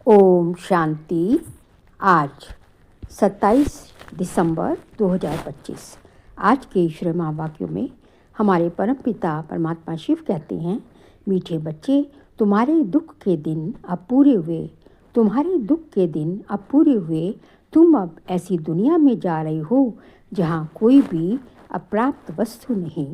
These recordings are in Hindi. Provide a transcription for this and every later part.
ओम शांति। आज 27 दिसंबर 2025। आज के ईश्वर महावाक्यों में हमारे परम पिता परमात्मा शिव कहते हैं, मीठे बच्चे, तुम्हारे दुख के दिन अब पूरे हुए। तुम्हारे दुख के दिन अब पूरे हुए। तुम अब ऐसी दुनिया में जा रही हो जहाँ कोई भी अप्राप्त वस्तु नहीं।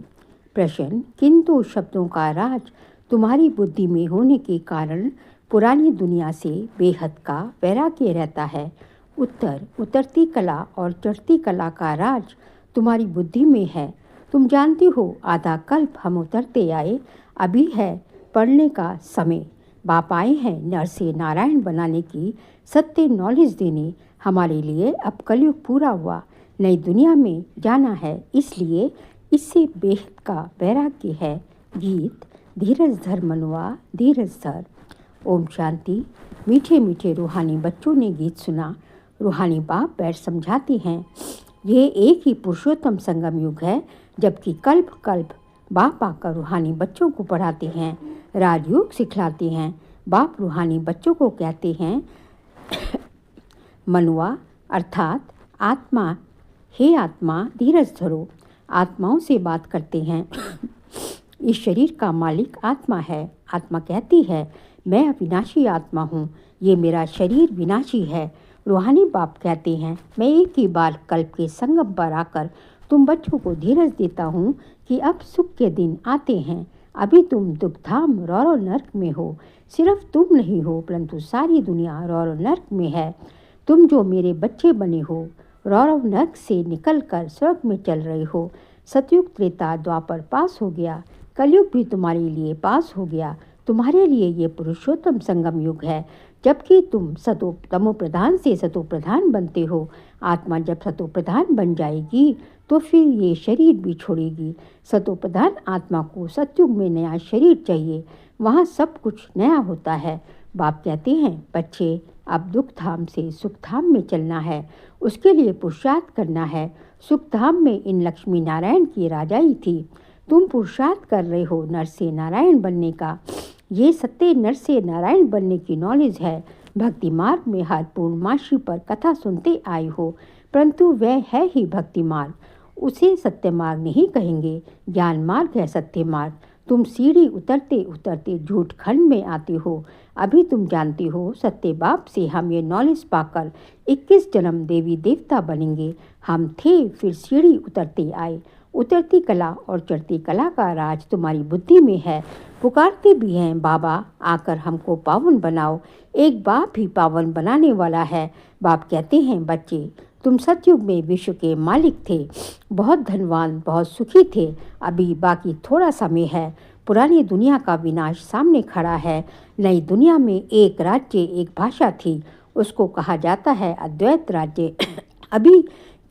प्रश्न, किन दो शब्दों का राज तुम्हारी बुद्धि में होने के कारण पुरानी दुनिया से बेहद का वैराग्य रहता है? उत्तर, उतरती कला और चढ़ती कला का राज तुम्हारी बुद्धि में है। तुम जानती हो, आधा कल्प हम उतरते आए, अभी है पढ़ने का समय। बाप आए हैं नर से नारायण बनाने की सत्य नॉलेज देने हमारे लिए। अब कलयुग पूरा हुआ, नई दुनिया में जाना है, इसलिए इससे बेहद का वैराग्य है। गीत, धीरज धर मनुआ धीरज धर। ओम शांति। मीठे मीठे रूहानी बच्चों ने गीत सुना। रूहानी बाप बैठ समझाते हैं, ये एक ही पुरुषोत्तम संगम युग है, जबकि कल्प कल्प बाप आकर रूहानी बच्चों को पढ़ाते हैं, राजयोग सिखलाते हैं। बाप रूहानी बच्चों को कहते हैं, मनुआ अर्थात आत्मा, हे आत्मा धीरज धरो। आत्माओं से बात करते हैं। इस शरीर का मालिक आत्मा है। आत्मा कहती है, मैं अविनाशी आत्मा हूँ, ये मेरा शरीर विनाशी है। रूहानी बाप कहते हैं, मैं एक ही बार कल्प के संगम पर आकर तुम बच्चों को धीरज देता हूँ कि अब सुख के दिन आते हैं। अभी तुम दुखधाम रौरव नर्क में हो। सिर्फ तुम नहीं हो, परंतु सारी दुनिया रौरव नर्क में है। तुम जो मेरे बच्चे बने हो, रौरव नर्क से निकलकर स्वर्ग में चल रहे हो। सतयुग त्रेता द्वापर पास हो गया, कलयुग भी तुम्हारे लिए पास हो गया। तुम्हारे लिए ये पुरुषोत्तम संगम युग है, जबकि तुम सतो तमो प्रधान से सतो प्रधान बनते हो। आत्मा जब सतो प्रधान बन जाएगी तो फिर ये शरीर भी छोड़ेगी। सतो प्रधान आत्मा को सतयुग में नया शरीर चाहिए, वहाँ सब कुछ नया होता है। बाप कहते हैं, बच्चे, अब दुखधाम से सुखधाम में चलना है, उसके लिए पुरुषार्थ करना है। सुखधाम में इन लक्ष्मी नारायण की राजाई थी। तुम पुरुषार्थ कर रहे हो नर से नारायण बनने का। ये सत्य नर से नारायण बनने की नॉलेज है। भक्ति मार्ग में हर पूर्णमासी पर कथा सुनते आए हो, परंतु वह है ही भक्ति मार्ग, उसे सत्य मार्ग नहीं कहेंगे। ज्ञान मार्ग है सत्य मार्ग। तुम सीढ़ी उतरते उतरते झूठ खंड में आते हो। अभी तुम जानते हो, सत्य बाप से हम ये नॉलेज पाकर 21 जन्म देवी देवता बनेंगे। हम थे, फिर सीढ़ी उतरते आए। उतरती कला और चढ़ती कला का राज तुम्हारी बुद्धि में है। पुकारते भी हैं, बाबा आकर हमको पावन बनाओ। एक बाप ही पावन बनाने वाला है। बाप कहते हैं, बच्चे, तुम सतयुग में विश्व के मालिक थे, बहुत धनवान, बहुत सुखी थे। अभी बाकी थोड़ा समय है। पुरानी दुनिया का विनाश सामने खड़ा है। नई दुनिया में एक राज्य, एक भाषा थी, उसको कहा जाता है अद्वैत राज्य। अभी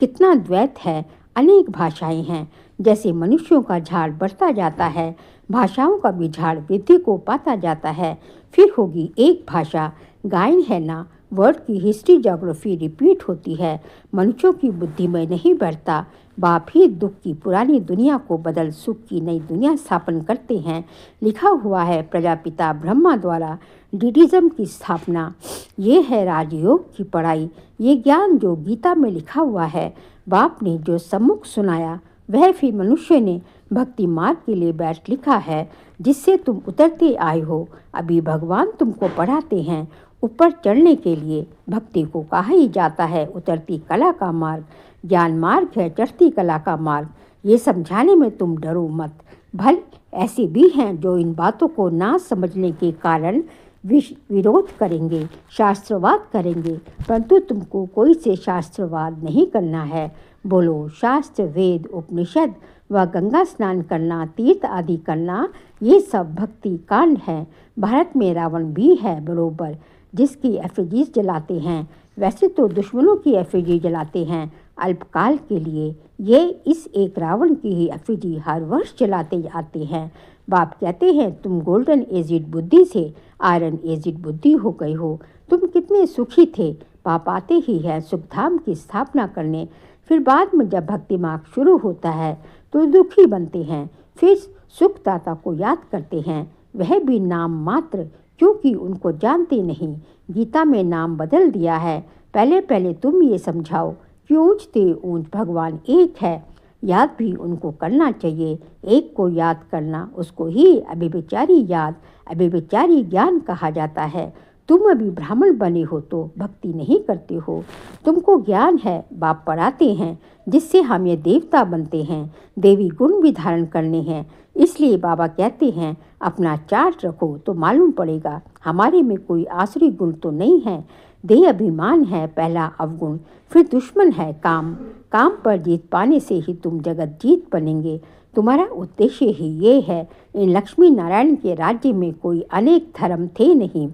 कितना द्वैत है, अनेक भाषाएं हैं। जैसे मनुष्यों का झाड़ बढ़ता जाता है, भाषाओं का भी झाड़ वृद्धि को पाता जाता है। फिर होगी एक भाषा। गायन है ना, वर्ड की हिस्ट्री ज्योग्राफी रिपीट होती है। मनुष्यों की बुद्धि में नहीं बढ़ता। बाप ही दुख की पुरानी दुनिया को बदल सुख की नई दुनिया स्थापन करते हैं। लिखा हुआ है प्रजापिता ब्रह्मा द्वारा डिडिज्म की स्थापना। ये है राजयोग की पढ़ाई, ये ज्ञान जो गीता में लिखा हुआ है। बाप ने जो सम्मुख सुनाया वह फिर मनुष्य ने भक्ति मार्ग के लिए बैठ लिखा है, जिससे तुम उतरते आए हो। अभी भगवान तुमको पढ़ाते हैं। ऊपर चढ़ने के लिए भक्ति को कहा ही जाता है उतरती कला का मार्ग। ज्ञान मार्ग है चढ़ती कला का मार्ग। ये समझाने में तुम डरो मत। भल ऐसे भी हैं जो इन बातों को ना समझने के कारण विरोध करेंगे, शास्त्रवाद करेंगे, परंतु तुमको कोई से शास्त्रवाद नहीं करना है। बोलो, शास्त्र, वेद, उपनिषद व गंगा स्नान करना, तीर्थ आदि करना, ये सब भक्ति कांड है। भारत में रावण भी है बरोबर, जिसकी एफिजीज जलाते हैं। वैसे तो दुश्मनों की एफिजी जलाते हैं अल्पकाल के लिए। ये इस एक रावण की ही एफिजी हर वर्ष जलाते आते हैं। बाप कहते हैं, तुम गोल्डन एजिड बुद्धि से आयरन एजिड बुद्धि हो गए हो। तुम कितने सुखी थे। पाप आते ही है सुखधाम की स्थापना करने। फिर बाद में जब भक्ति मार्ग शुरू होता है तो दुखी बनते हैं। फिर सुखदाता को याद करते हैं, वह भी नाम मात्र, क्योंकि उनको जानते नहीं। गीता में नाम बदल दिया है। पहले पहले तुम ये समझाओ कि ऊंचते ऊंच भगवान एक है। याद भी उनको करना चाहिए। एक को याद करना, उसको ही अभिविचारी याद, अभिविचारी ज्ञान कहा जाता है। तुम अभी ब्राह्मण बने हो तो भक्ति नहीं करते हो। तुमको ज्ञान है, बाप पढ़ाते हैं, जिससे हम ये देवता बनते हैं। देवी गुण भी धारण करने हैं। इसलिए बाबा कहते हैं अपना चार्ट रखो तो मालूम पड़ेगा हमारे में कोई आसुरी गुण तो नहीं है। देह अभिमान है पहला अवगुण, फिर दुश्मन है काम। काम पर जीत पाने से ही तुम जगत जीत बनेंगे। तुम्हारा उद्देश्य ही ये है। इन लक्ष्मी नारायण के राज्य में कोई अनेक धर्म थे नहीं।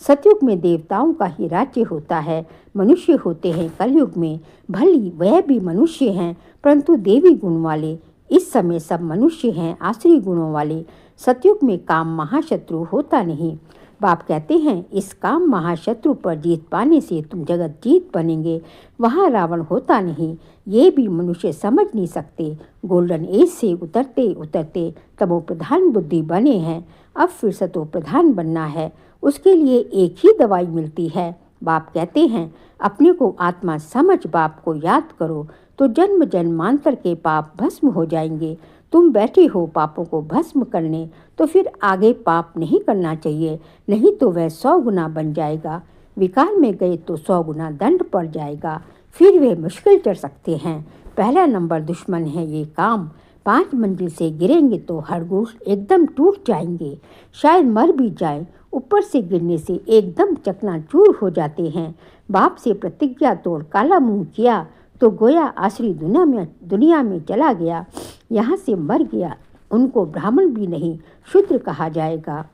सतयुग में देवताओं का ही राज्य होता है। मनुष्य होते हैं कलयुग में। भली वह भी मनुष्य हैं, परंतु देवी गुण वाले। इस समय सब मनुष्य हैं आसुरी गुणों वाले। सतयुग में काम महाशत्रु होता नहीं। बाप कहते हैं इस काम महाशत्रु पर जीत पाने से तुम जगत जीत बनेंगे। वहाँ रावण होता नहीं। ये भी मनुष्य समझ नहीं सकते। गोल्डन एज से उतरते उतरते तमो प्रधान बुद्धि बने हैं। अब फिर सतो प्रधान बनना है। उसके लिए एक ही दवाई मिलती है। बाप कहते हैं अपने को आत्मा समझ बाप को याद करो तो जन्म जन्मांतर के पाप भस्म हो जाएंगे। तुम बैठे हो पापों को भस्म करने, तो फिर आगे पाप नहीं करना चाहिए, नहीं तो वह 100 गुना बन जाएगा। विकार में गए तो 100 गुना दंड पड़ जाएगा। फिर वे मुश्किल चढ़ सकते हैं। पहला नंबर दुश्मन है ये काम। 5 मंजिल से गिरेंगे तो हड़गुड़ एकदम टूट जाएंगे, शायद मर भी जाए। ऊपर से गिरने से एकदम चकनाचूर हो जाते हैं। बाप से प्रतिज्ञा तोड़ काला मुंह किया तो गोया आसुरी दुनिया में चला गया, यहाँ से मर गया। उनको ब्राह्मण भी नहीं शूद्र कहा जाएगा।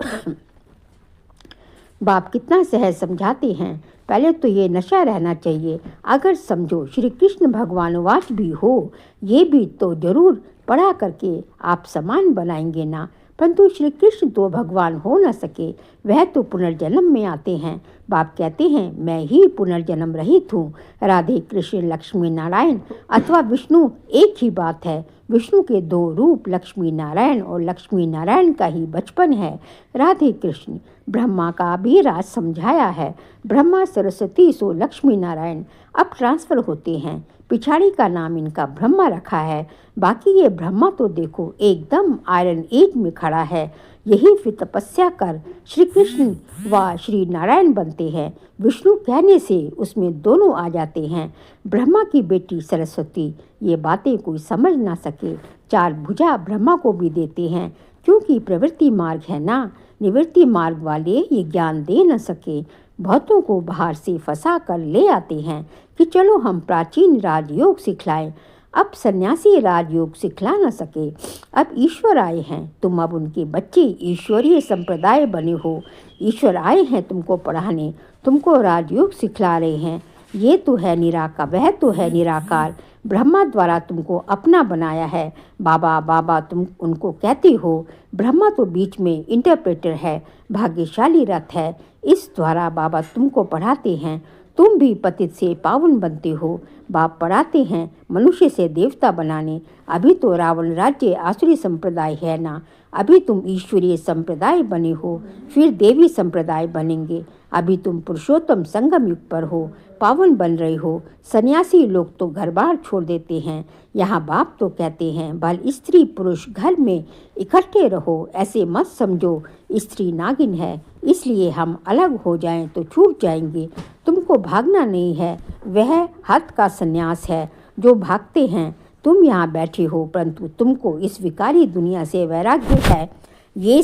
बाप कितना सहज समझाते हैं। पहले तो ये नशा रहना चाहिए। अगर समझो श्री कृष्ण भगवानवाच भी हो, ये भी तो जरूर पढ़ा करके आप समान बनाएंगे ना। परंतु श्री कृष्ण तो भगवान हो न सके, वह तो पुनर्जन्म में आते हैं। बाप कहते हैं मैं ही पुनर्जन्म रहित हूँ। राधे कृष्ण लक्ष्मी नारायण अथवा विष्णु एक ही बात है। विष्णु के 2 रूप लक्ष्मी नारायण और लक्ष्मी नारायण का ही बचपन है। राधे कृष्ण ब्रह्मा का भी राज समझाया है। ब्रह्मा सरस्वती सो लक्ष्मी नारायण अब ट्रांसफर होते हैं। पिछाड़ी का नाम इनका ब्रह्मा रखा है। बाकी ये ब्रह्मा तो देखो एकदम आयरन एज में खड़ा है। यही फिर तपस्या कर श्री कृष्ण व श्री नारायण बनते हैं। विष्णु कहने से उसमें दोनों आ जाते हैं। ब्रह्मा की बेटी सरस्वती, ये बातें कोई समझ ना सके। 4 भुजा ब्रह्मा को भी देते हैं, क्योंकि प्रवृत्ति मार्ग है ना। निवृत्ति मार्ग वाले ये ज्ञान दे न सके। बहुतों को बाहर से फंसा कर ले आते हैं कि चलो हम प्राचीन राजयोग सिखलाएं। अब सन्यासी राजयोग सिखला न सके। अब ईश्वर आए हैं, तुम अब उनके बच्चे ईश्वरीय संप्रदाय बने हो। ईश्वर आए हैं तुमको पढ़ाने, तुमको राजयोग सिखला रहे हैं। ये तो है निराकार, वह तो है निराकार। ब्रह्मा द्वारा तुमको अपना बनाया है। बाबा बाबा तुम उनको कहते हो। ब्रह्मा तो बीच में इंटरप्रेटर है, भाग्यशाली रथ है। इस द्वारा बाबा तुमको पढ़ाते हैं। तुम भी पतित से पावन बनते हो। बाप पढ़ाते हैं मनुष्य से देवता बनाने। अभी तो रावण राज्य आसुरी संप्रदाय है ना। अभी तुम ईश्वरीय संप्रदाय बने हो, फिर देवी संप्रदाय बनेंगे। अभी तुम पुरुषोत्तम संगम युग पर हो, पावन बन रहे हो। सन्यासी लोग तो घर बार छोड़ देते हैं। यहाँ बाप तो कहते हैं बल स्त्री पुरुष घर में इकट्ठे रहो। ऐसे मत समझो स्त्री नागिन है, इसलिए हम अलग हो जाएं तो छूट जाएंगे। तुमको भागना नहीं है, वह हद का संन्यास है जो भागते हैं। तुम यहाँ बैठे हो, परंतु तुमको इस विकारी दुनिया से वैराग्य है। ये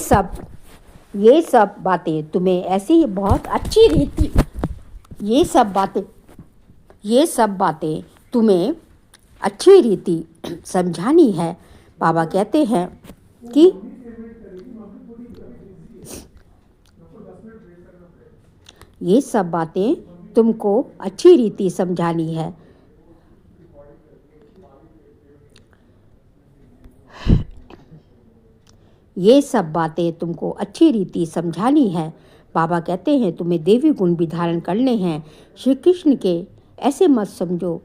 सब बातें तुम्हें ऐसे ही बहुत अच्छी रीति ये सब बातें तुम्हें अच्छी रीति समझानी है। बाबा कहते हैं कि ये सब बातें तुमको अच्छी रीति समझानी है। ये सब बातें तुमको अच्छी रीति समझानी है। बाबा कहते हैं तुम्हें देवी गुण भी धारण करने हैं। श्री कृष्ण के ऐसे मत समझो।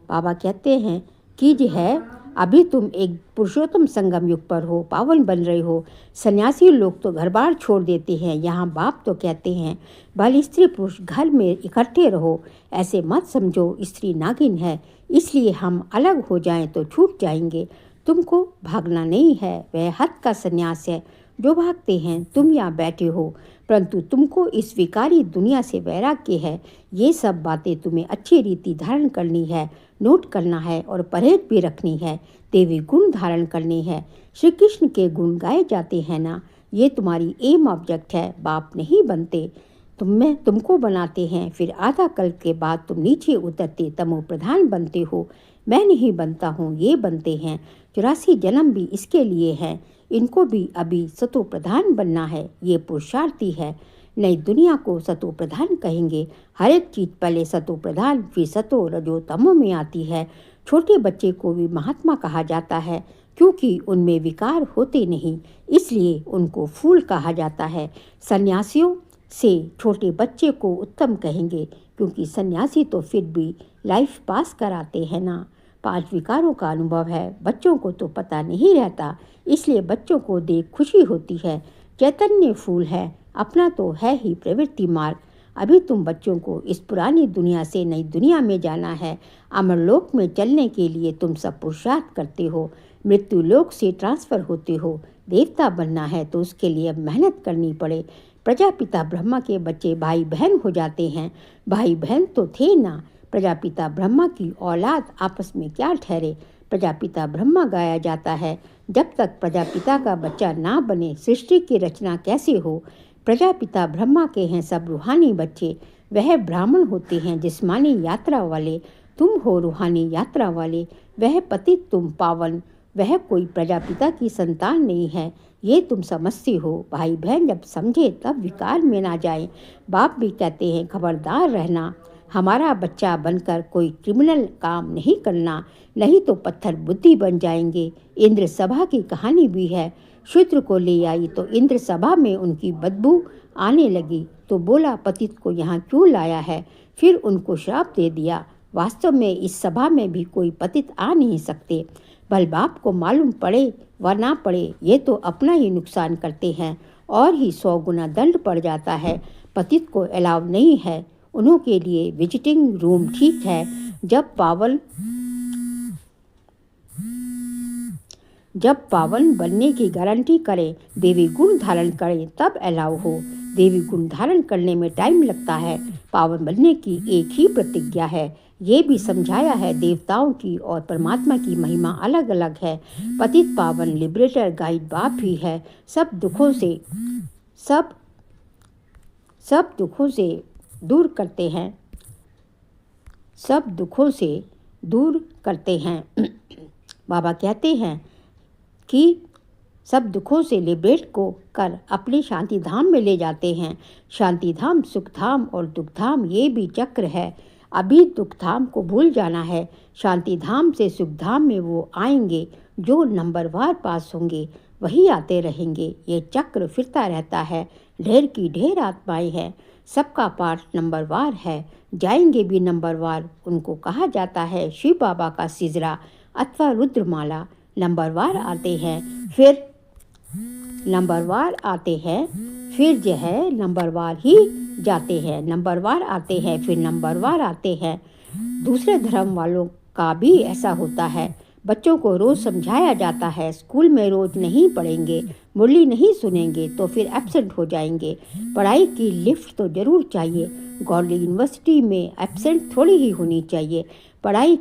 बाबा कहते हैं कि जो है अभी तुम एक पुरुषोत्तम संगम युग पर हो, पावन बन रहे हो। सन्यासी लोग तो घर बार छोड़ देते हैं, यहाँ बाप तो कहते हैं भले स्त्री पुरुष घर में इकट्ठे रहो। ऐसे मत समझो स्त्री नागिन है, इसलिए हम अलग हो जाएं तो छूट जाएंगे। तुमको भागना नहीं है, वह हद का संन्यास है। जो भागते हैं तुम यहाँ बैठे हो, परंतु तुमको इस विकारी दुनिया से वैराग्य है। ये सब बातें तुम्हें अच्छी रीति धारण करनी है, नोट करना है और परहेज भी रखनी है। देवी गुण धारण करनी है। श्री कृष्ण के गुण गाए जाते हैं ना, ये तुम्हारी एम ऑब्जेक्ट है। बाप नहीं बनते, तुमको बनाते हैं, फिर आधा कल्प के बाद तुम नीचे उतरते तमो प्रधान बनते हो। मैं नहीं बनता हूँ, ये बनते हैं। 84 जन्म भी इसके लिए हैं, इनको भी अभी सतो प्रधान बनना है। ये पुरुषार्थी है। नई दुनिया को सतो प्रधान कहेंगे। हर एक चीज पहले सतो प्रधान फिर सतो रजो तमो में आती है। छोटे बच्चे को भी महात्मा कहा जाता है, क्योंकि उनमें विकार होते नहीं, इसलिए उनको फूल कहा जाता है। सन्यासियों से छोटे बच्चे को उत्तम कहेंगे, क्योंकि सन्यासी तो फिर भी लाइफ पास कराते हैं ना। 5 विकारों का अनुभव है, बच्चों को तो पता नहीं रहता, इसलिए बच्चों को देख खुशी होती है। चैतन्य फूल है, अपना तो है ही प्रवृत्ति मार्ग। अभी तुम बच्चों को इस पुरानी दुनिया से नई दुनिया में जाना है। अमरलोक में चलने के लिए तुम सब पुरुषार्थ करते हो। मृत्यु लोक से ट्रांसफर होते हो। देवता बनना है तो उसके लिए अब मेहनत करनी पड़े। प्रजापिता ब्रह्मा के बच्चे भाई बहन हो जाते हैं। भाई बहन तो थे ना। प्रजापिता ब्रह्मा की औलाद आपस में क्या ठहरे। प्रजापिता ब्रह्मा गाया जाता है। जब तक प्रजापिता का बच्चा ना बने सृष्टि की रचना कैसे हो। प्रजापिता ब्रह्मा के हैं सब रूहानी बच्चे। वह ब्राह्मण होते हैं जिस्मानी यात्रा वाले, तुम हो रूहानी यात्रा वाले। वह पतित तुम पावन, वह कोई प्रजापिता की संतान नहीं है, ये तुम समझते हो। भाई बहन जब समझे तब विकार में ना जाए। बाप भी कहते हैं खबरदार रहना, हमारा बच्चा बनकर कोई क्रिमिनल काम नहीं करना, नहीं तो पत्थर बुद्धि बन जाएंगे। इंद्र सभा की कहानी भी है। शूद्र को ले आई तो इंद्र सभा में उनकी बदबू आने लगी, तो बोला पतित को यहाँ क्यों लाया है। फिर उनको श्राप दे दिया। वास्तव में इस सभा में भी कोई पतित आ नहीं सकते। भल बाप को मालूम पड़े व ना पड़े, ये तो अपना ही नुकसान करते हैं और ही 100 गुना दंड पड़ जाता है। पतित को अलाउ नहीं है, उन्हों के लिए विजिटिंग रूम ठीक है। जब पावन बनने की गारंटी करें, देवी गुण धारण करें, तब अलाउ हो। देवी गुण धारण करने में टाइम लगता है। पावन बनने की एक ही प्रतिज्ञा है। ये भी समझाया है देवताओं की और परमात्मा की महिमा अलग अलग है। पतित पावन लिबरेटर गाइड बाप ही है। सब दुखों से दूर करते हैं, सब दुखों से दूर करते हैं। बाबा कहते हैं कि सब दुखों से लिबरेट को कर अपने शांति धाम में ले जाते हैं। शांति धाम, सुख धाम और दुख धाम, ये भी चक्र है। अभी दुख धाम को भूल जाना है। शांति धाम से सुख धाम में वो आएंगे जो नंबरवार पास होंगे, वही आते रहेंगे। ये चक्र फिरता रहता है। ढेर की ढेर आत्माएं हैं, सबका पाठ नंबरवार है, जाएंगे भी नंबरवार। उनको कहा जाता है शिव बाबा का सिजरा अथवा रुद्रमाला। नंबरवार आते हैं, फिर नंबरवार आते हैं, फिर जो है नंबरवार ही जाते हैं। नंबरवार आते हैं, फिर नंबरवार आते हैं। दूसरे धर्म वालों का भी ऐसा होता है। बच्चों को रोज़ समझाया जाता है, स्कूल में रोज़ नहीं पढ़ेंगे, मुरली नहीं सुनेंगे तो फिर एब्सेंट हो जाएंगे। पढ़ाई की लिफ्ट तो ज़रूर चाहिए। गवर्नमेंट यूनिवर्सिटी में एब्सेंट थोड़ी ही होनी चाहिए। पढ़ाई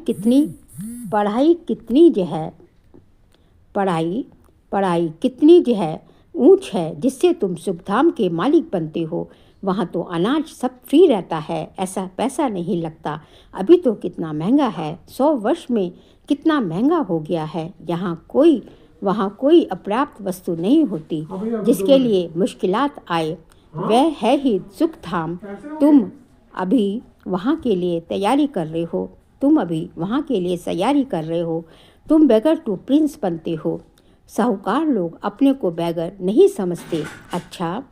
कितनी जो है ऊंच है, जिससे तुम सुखधाम के मालिक बनते हो। वहाँ तो अनाज सब फ्री रहता है, ऐसा पैसा नहीं लगता। अभी तो कितना महंगा है, 100 वर्ष में कितना महंगा हो गया है। वहाँ कोई अपर्याप्त वस्तु नहीं होती जिसके लिए मुश्किलात आए। वह है ही सुखधाम। तुम अभी वहाँ के लिए तैयारी कर रहे हो। तुम बेगर टू प्रिंस बनते हो। साहूकार लोग अपने को बैगर नहीं समझते। अच्छा,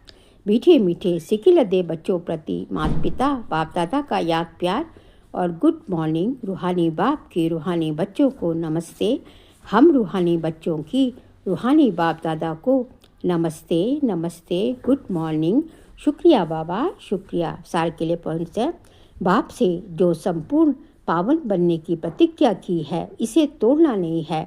मीठे मीठे सिकिलदे बच्चों प्रति माता पिता बाप दादा का याद प्यार और गुड मॉर्निंग। रूहानी बाप के रूहानी बच्चों को नमस्ते। हम रूहानी बच्चों की रूहानी बाप दादा को नमस्ते नमस्ते, गुड मॉर्निंग, शुक्रिया बाबा, शुक्रिया। सार के लिए पहुँचे बाप से जो संपूर्ण पावन बनने की प्रतिज्ञा की है, इसे तोड़ना नहीं है।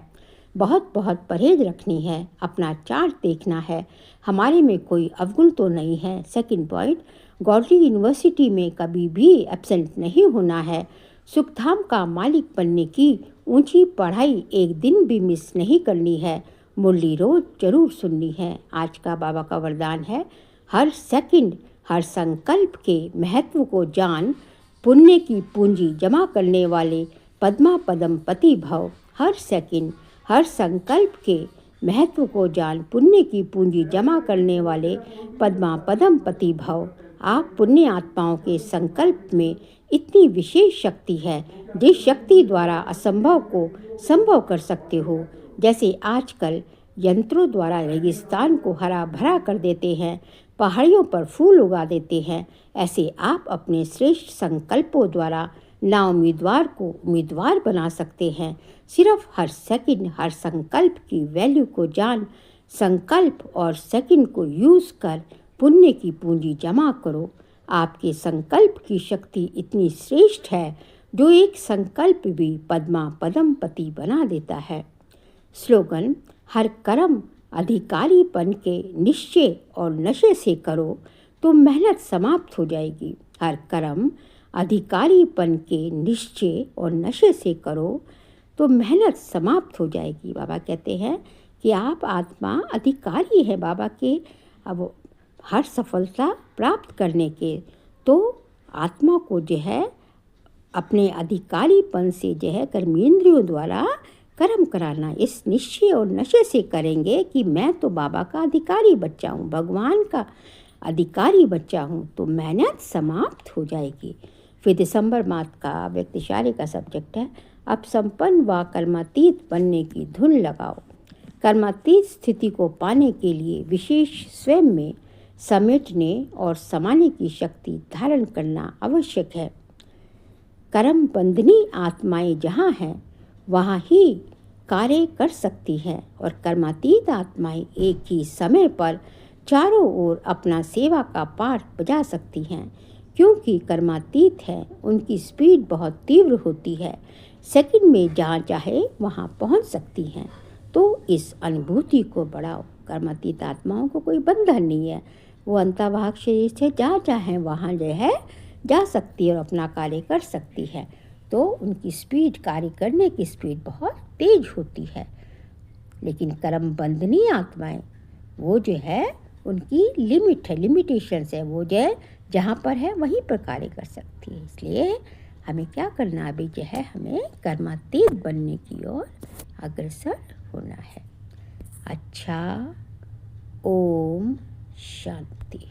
बहुत बहुत परहेज रखनी है, अपना चार्ट देखना है, हमारे में कोई अवगुण तो नहीं है। सेकंड पॉइंट, गॉडली यूनिवर्सिटी में कभी भी एब्सेंट नहीं होना है। सुखधाम का मालिक बनने की ऊंची पढ़ाई एक दिन भी मिस नहीं करनी है। मुरली रोज जरूर सुननी है। आज का बाबा का वरदान है, हर सेकंड हर संकल्प के महत्व को जान, पुण्य की पूंजी जमा करने वाले पद्मा पदम पति भव। हर सेकंड हर संकल्प के महत्व को जान, पुण्य की पूंजी जमा करने वाले पद्मा पदम पति भव। आप पुण्य आत्माओं के संकल्प में इतनी विशेष शक्ति है, जिस शक्ति द्वारा असंभव को संभव कर सकते हो। जैसे आजकल यंत्रों द्वारा रेगिस्तान को हरा भरा कर देते हैं, पहाड़ियों पर फूल उगा देते हैं, ऐसे आप अपने श्रेष्ठ संकल्पों द्वारा ना उम्मीदवार को उम्मीदवार बना सकते हैं। सिर्फ हर सेकंड हर संकल्प की वैल्यू को जान, संकल्प और सेकंड को यूज़ कर पुण्य की पूंजी जमा करो। आपके संकल्प की शक्ति इतनी श्रेष्ठ है, जो एक संकल्प भी पद्मा पदम पति बना देता है। स्लोगन, हर कर्म अधिकारीपन के निश्चय और नशे से करो तो मेहनत समाप्त हो जाएगी। हर कर्म अधिकारीपन के निश्चय और नशे से करो तो मेहनत समाप्त हो जाएगी। बाबा कहते हैं कि आप आत्मा अधिकारी है बाबा के, अब हर सफलता प्राप्त करने के, तो आत्मा को जो है अपने अधिकारीपन से जो है कर्मेंद्रियों द्वारा कर्म कराना इस निश्चय और नशे से करेंगे कि मैं तो बाबा का अधिकारी बच्चा हूँ, भगवान का अधिकारी बच्चा हूँ, तो मेहनत समाप्त हो जाएगी। फिर दिसंबर माह का व्यक्तिशाली का सब्जेक्ट है, अब संपन्न व कर्मातीत बनने की धुन लगाओ। कर्मातीत स्थिति को पाने के लिए विशेष स्वयं में समेटने और समाने की शक्ति धारण करना आवश्यक है। कर्म बंधनी आत्माएं जहाँ हैं वहाँ ही कार्य कर सकती है और कर्मातीत आत्माएं एक ही समय पर चारों ओर अपना सेवा का पाठ बजा सकती हैं। क्योंकि कर्मातीत है, उनकी स्पीड बहुत तीव्र होती है, सेकंड में जहाँ चाहे वहाँ पहुँच सकती हैं। तो इस अनुभूति को बढ़ाओ। कर्मातीत आत्माओं को कोई बंधन नहीं है, वो अंतर्वाहक शरीर से जहाँ चाहे वहाँ जो है जा सकती है और अपना कार्य कर सकती है। तो उनकी स्पीड, कार्य करने की स्पीड बहुत तेज होती है। लेकिन कर्म बंधनी आत्माएं वो जो है उनकी लिमिट है, लिमिटेशंस है, वो जो है जहाँ पर है वहीं पर कार्य कर सकती है। इसलिए हमें क्या करना, अभी जो है हमें कर्मातीत बनने की ओर अग्रसर होना है। अच्छा, ओम शांति।